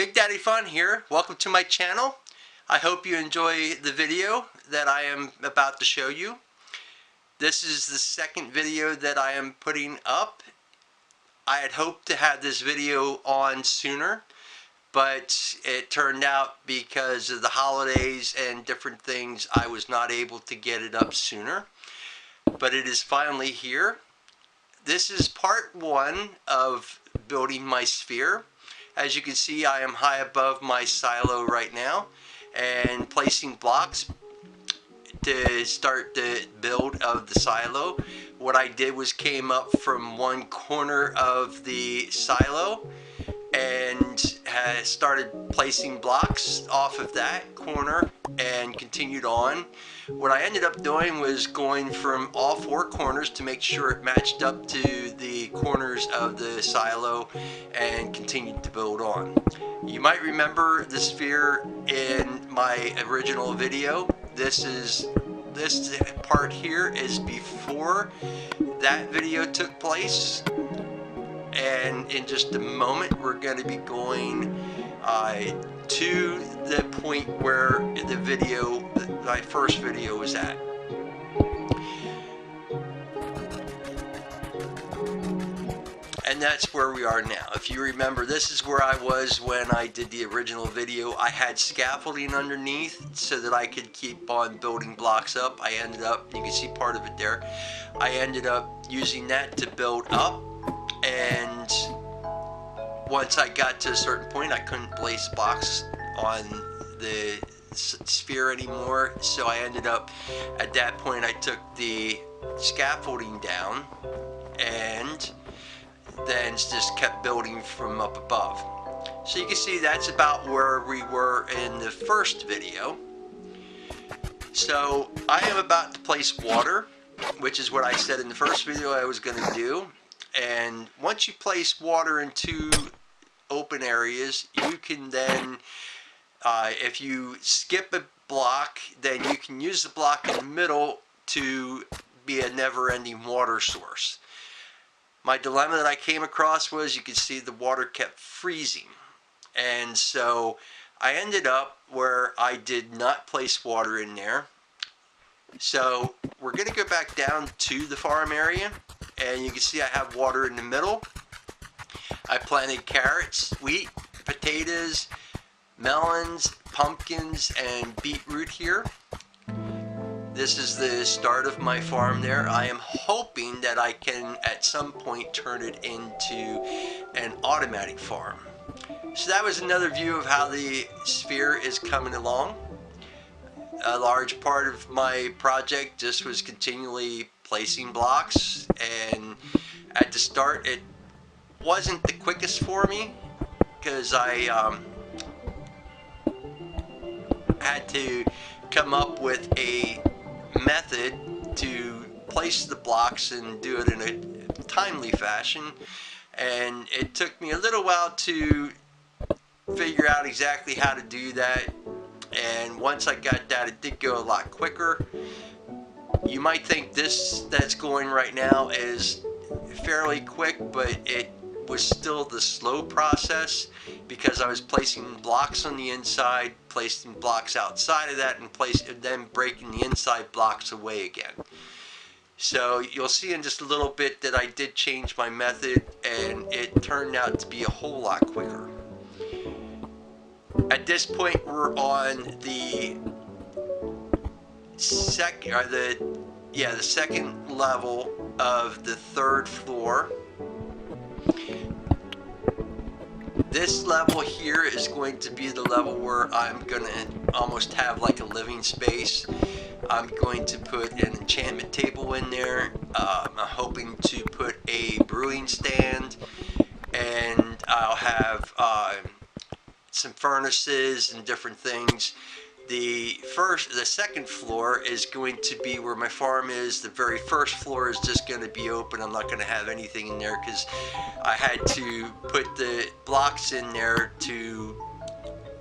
Big Daddy Fun here. Welcome to my channel. I hope you enjoy the video that I am about to show you. This is the second video that I am putting up. I had hoped to have this video on sooner, but it turned out because of the holidays and different things I was not able to get it up sooner. But it is finally here. This is part one of building my sphere. As you can see, I am high above my silo right now and placing blocks to start the build of the silo. What I did was came up from one corner of the silo and started placing blocks off of that corner and continued on. What I ended up doing was going from all four corners to make sure it matched up to the corners of the silo and continued to build on. You might remember the sphere in my original video. This part here is before that video took place. And in just a moment, we're going to be going to the point where the video, my first video, was at. And that's where we are now. If you remember, this is where I was when I did the original video. I had scaffolding underneath so that I could keep on building blocks up. I ended up, you can see part of it there, I ended up using that to build up. And once I got to a certain point, I couldn't place blocks on the sphere anymore, so I ended up, at that point, I took the scaffolding down and then just kept building from up above. So you can see that's about where we were in the first video. So I am about to place water, which is what I said in the first video I was going to do. And once you place water in two open areas, you can then, if you skip a block, then you can use the block in the middle to be a never-ending water source. My dilemma that I came across was, you could see the water kept freezing. And so I ended up where I did not place water in there. So we're going to go back down to the farm area. And you can see I have water in the middle. I planted carrots, wheat, potatoes, melons, pumpkins, and beetroot here. This is the start of my farm there. I am hoping that I can at some point turn it into an automatic farm. So that was another view of how the sphere is coming along. A large part of my project just was continually placing blocks, and at the start it wasn't the quickest for me because I had to come up with a method to place the blocks and do it in a timely fashion, and it took me a little while to figure out exactly how to do that. And once I got that, it did go a lot quicker. You might think this that's going right now is fairly quick, but it was still the slow process because I was placing blocks on the inside, placing blocks outside of that, and then breaking the inside blocks away again. So you'll see in just a little bit that I did change my method, and it turned out to be a whole lot quicker. At this point, we're on the second level of the third floor. This level here is going to be the level where I'm going to almost have like a living space. I'm going to put an enchantment table in there. I'm hoping to put a brewing stand, and I'll have some furnaces and different things. The second floor is going to be where my farm is. The very first floor is just going to be open. I'm not going to have anything in there because I had to put the blocks in there to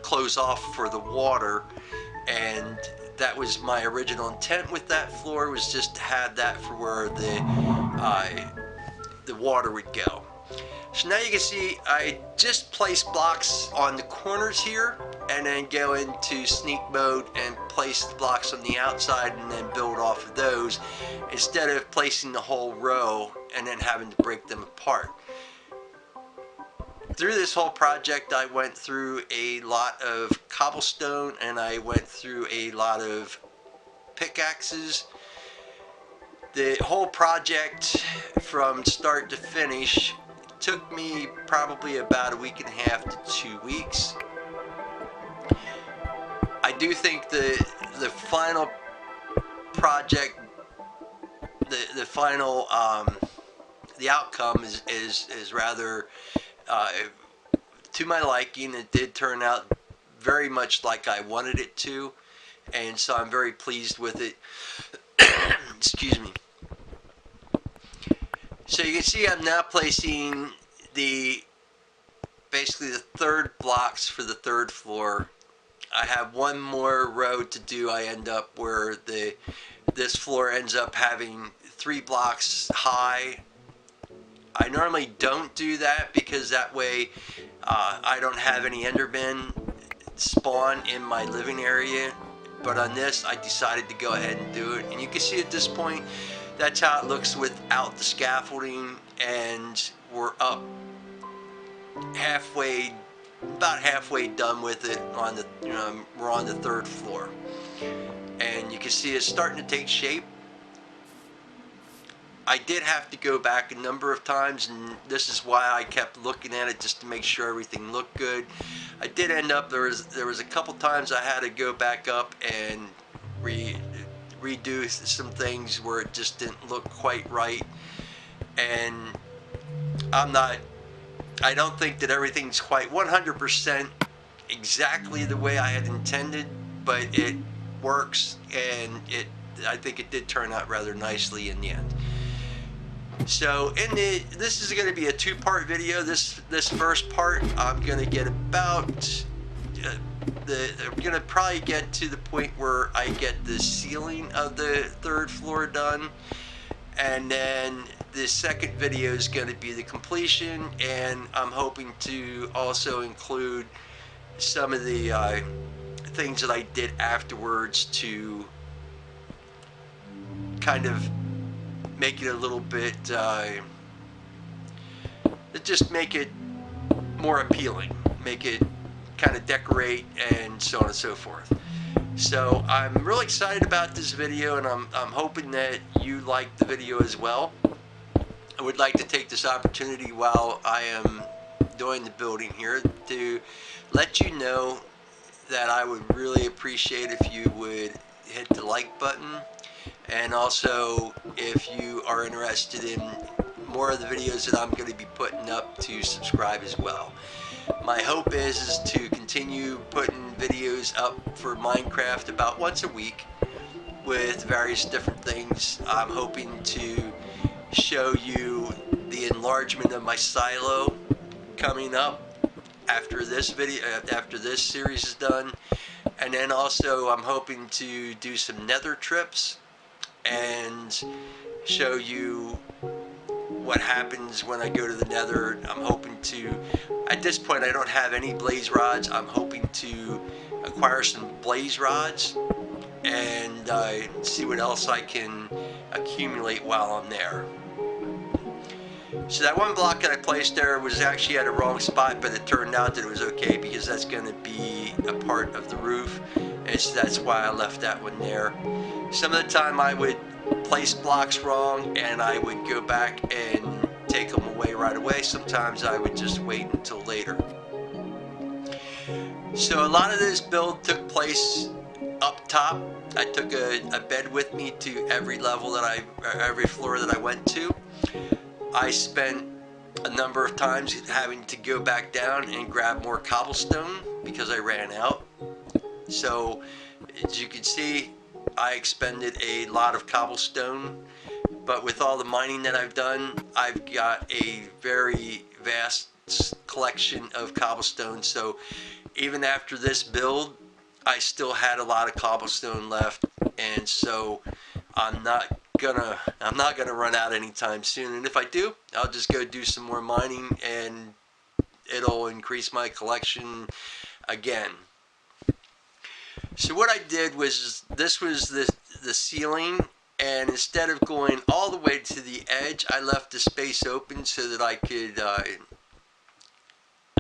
close off for the water, and that was my original intent with that floor, was just to have that for where the water would go. So now you can see I just place blocks on the corners here and then go into sneak mode and place the blocks on the outside and then build off of those instead of placing the whole row and then having to break them apart. Through this whole project I went through a lot of cobblestone and I went through a lot of pickaxes. The whole project from start to finish took me probably about a week and a half to 2 weeks. I do think the final project, the final the outcome is rather to my liking. It did turn out very much like I wanted it to, and so I'm very pleased with it. Excuse me. So you can see I'm now placing basically the third blocks for the third floor. I have one more row to do. I end up where this floor ends up having 3 blocks high. I normally don't do that because that way I don't have any Endermen spawn in my living area. But on this, I decided to go ahead and do it. And you can see at this point, that's how it looks without the scaffolding. And we're up halfway, about halfway done with it on the, we're on the 3rd floor. And you can see it's starting to take shape. I did have to go back a number of times, and this is why I kept looking at it just to make sure everything looked good. I did end up, there was a couple times I had to go back up and redo some things where it just didn't look quite right. And I don't think that everything's quite 100% exactly the way I had intended, but it works, and I think it did turn out rather nicely in the end. So this is going to be a 2-part video. This first part I'm going to get about I'm going to probably get to the point where I get the ceiling of the 3rd floor done, and then the second video is going to be the completion, and I'm hoping to also include some of the things that I did afterwards to kind of make it a little bit, just make it more appealing, make it kind of decorate and so on and so forth. So I'm really excited about this video, and I'm hoping that you like the video as well. I would like to take this opportunity while I am doing the building here to let you know that I would really appreciate if you would hit the like button. And also, if you are interested in more of the videos that I'm going to be putting up, to subscribe as well. My hope is to continue putting videos up for Minecraft about once a week with various different things. I'm hoping to show you the enlargement of my silo coming up after this video, after this series is done. And then also I'm hoping to do some nether trips and show you what happens when I go to the nether. I'm hoping to, at this point I don't have any blaze rods. I'm hoping to acquire some blaze rods and see what else I can accumulate while I'm there. So that one block that I placed there was actually at a wrong spot, but it turned out that it was okay because that's going to be a part of the roof, and so that's why I left that one there. Some of the time I would place blocks wrong and I would go back and take them away right away. Sometimes I would just wait until later. So a lot of this build took place up top. I took a bed with me to every level that every floor that I went to. I spent a number of times having to go back down and grab more cobblestone because I ran out. So as you can see, I expended a lot of cobblestone, but with all the mining that I've done, I've got a very vast collection of cobblestone. So even after this build, I still had a lot of cobblestone left, and so I'm not not gonna run out anytime soon, and if I do, I'll just go do some more mining and it'll increase my collection again. So what I did was, this was the ceiling, and instead of going all the way to the edge, I left the space open so that I could, I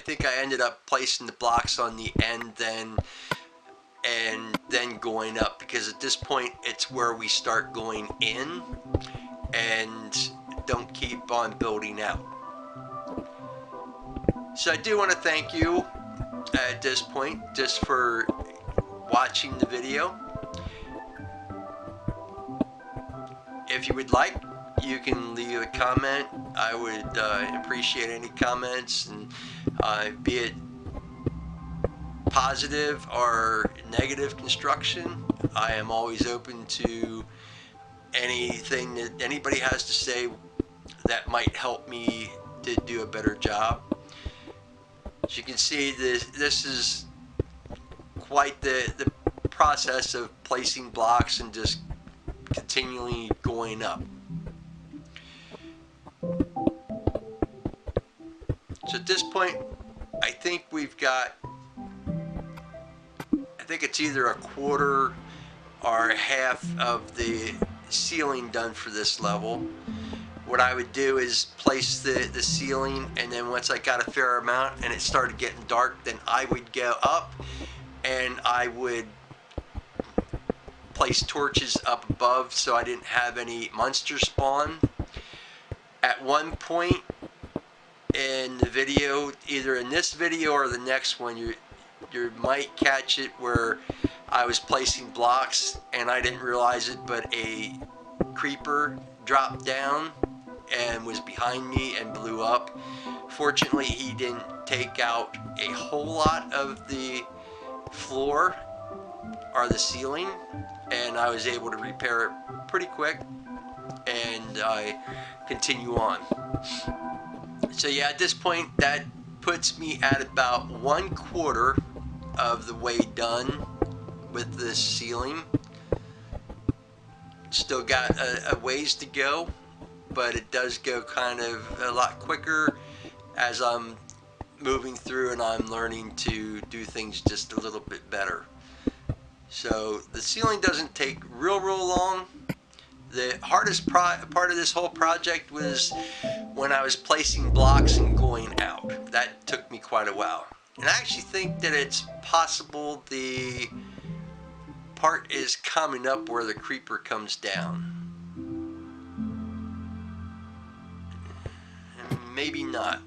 think I ended up placing the blocks on the end and then going up, because at this point it's where we start going in and don't keep on building out. So I do want to thank you at this point just for watching the video. If you would like, you can leave a comment. I would appreciate any comments, and be it positive or negative construction. I am always open to anything that anybody has to say that might help me to do a better job. As you can see, this is quite the process of placing blocks and just continually going up. So at this point, I think we've got, I think it's either a quarter or half of the ceiling done for this level. What I would do is place the ceiling, and then once I got a fair amount and it started getting dark, then I would go up and I would place torches up above so I didn't have any monster spawn. At one point in the video, either in this video or the next one, you might catch it where I was placing blocks and I didn't realize it, but a creeper dropped down and was behind me and blew up. Fortunately, he didn't take out a whole lot of the floor or the ceiling, and I was able to repair it pretty quick, and I continue on. So yeah, at this point, that puts me at about 1/4 of the way done with this ceiling. Still got a ways to go, but it does go kind of a lot quicker as I'm moving through and I'm learning to do things just a little bit better. So the ceiling doesn't take real long. The hardest part of this whole project was when I was placing blocks and going out. That took me quite a while. And I actually think that it's possible the part is coming up where the creeper comes down. And maybe not.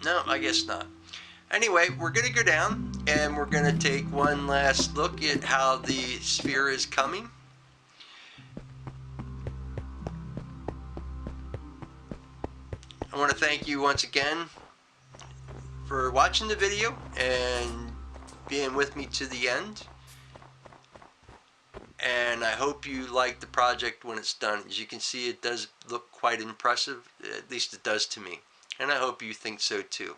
No, I guess not. Anyway, we're going to go down and we're going to take one last look at how the sphere is coming. I want to thank you once again for watching the video and being with me to the end. And I hope you like the project when it's done. As you can see, it does look quite impressive. At least it does to me. And I hope you think so too.